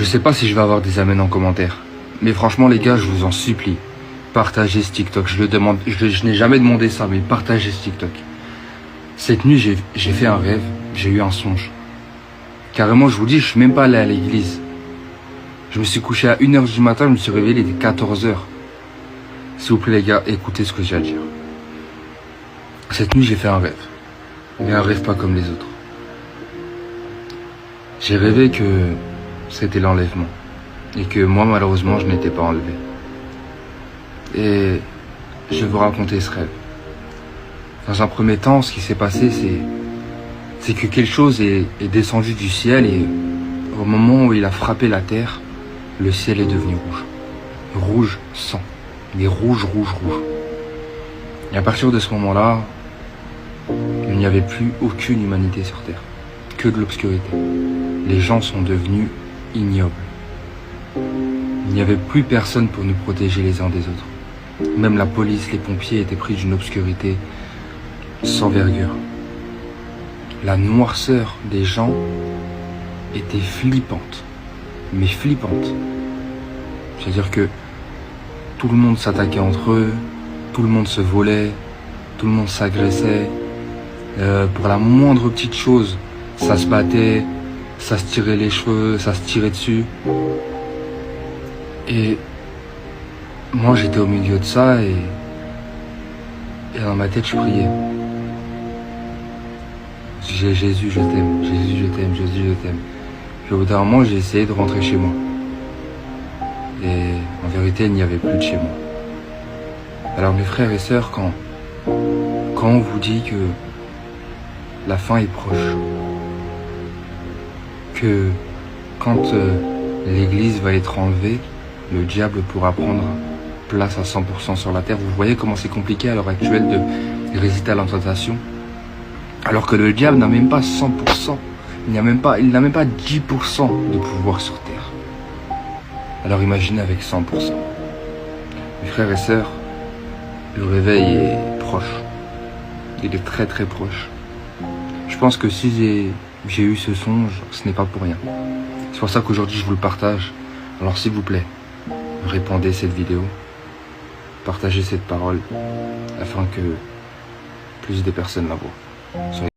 Je sais pas si je vais avoir des amens en commentaire. Mais franchement les gars, je vous en supplie. Partagez ce TikTok. Je n'ai jamais demandé ça, mais partagez ce TikTok. Cette nuit, j'ai fait un rêve. J'ai eu un songe. Carrément, je vous dis, je suis même pas allé à l'église. Je me suis couché à 1h du matin, je me suis réveillé, il était 14h. S'il vous plaît les gars, écoutez ce que j'ai à dire. Cette nuit, j'ai fait un rêve. Mais un rêve pas comme les autres. J'ai rêvé que c'était l'enlèvement. Et que moi, malheureusement, je n'étais pas enlevé. Et je vais vous raconter ce rêve. Dans un premier temps, ce qui s'est passé, c'est que quelque chose est descendu du ciel et au moment où il a frappé la terre, le ciel est devenu rouge. Rouge sang. Mais rouge, rouge, rouge. Et à partir de ce moment-là, il n'y avait plus aucune humanité sur terre. Que de l'obscurité. Les gens sont devenus ignobles. Il n'y avait plus personne pour nous protéger les uns des autres. Même la police, les pompiers étaient pris d'une obscurité sans vergure. La noirceur des gens était flippante. Mais flippante. C'est-à-dire que tout le monde s'attaquait entre eux, tout le monde se volait, tout le monde s'agressait. Pour la moindre petite chose, ça se battait, ça se tirait les cheveux, ça se tirait dessus. Et moi j'étais au milieu de ça et dans ma tête je priais. Jésus je t'aime, Jésus je t'aime, Jésus je t'aime. Puis au bout d'un moment j'ai essayé de rentrer chez moi. Et en vérité il n'y avait plus de chez moi. Alors mes frères et sœurs, quand on vous dit que la fin est proche, que quand l'église va être enlevée, le diable pourra prendre place à 100% sur la terre. Vous voyez comment c'est compliqué à l'heure actuelle de résister à la tentation. Alors que le diable n'a même pas 100%, il n'a même pas 10% de pouvoir sur terre. Alors imaginez avec 100%. Mes frères et sœurs, le réveil est proche. Il est très très proche. Je pense que si j'ai eu ce songe, ce n'est pas pour rien. C'est pour ça qu'aujourd'hui je vous le partage. Alors s'il vous plaît, répandez cette vidéo, partagez cette parole, afin que plus de personnes la voient.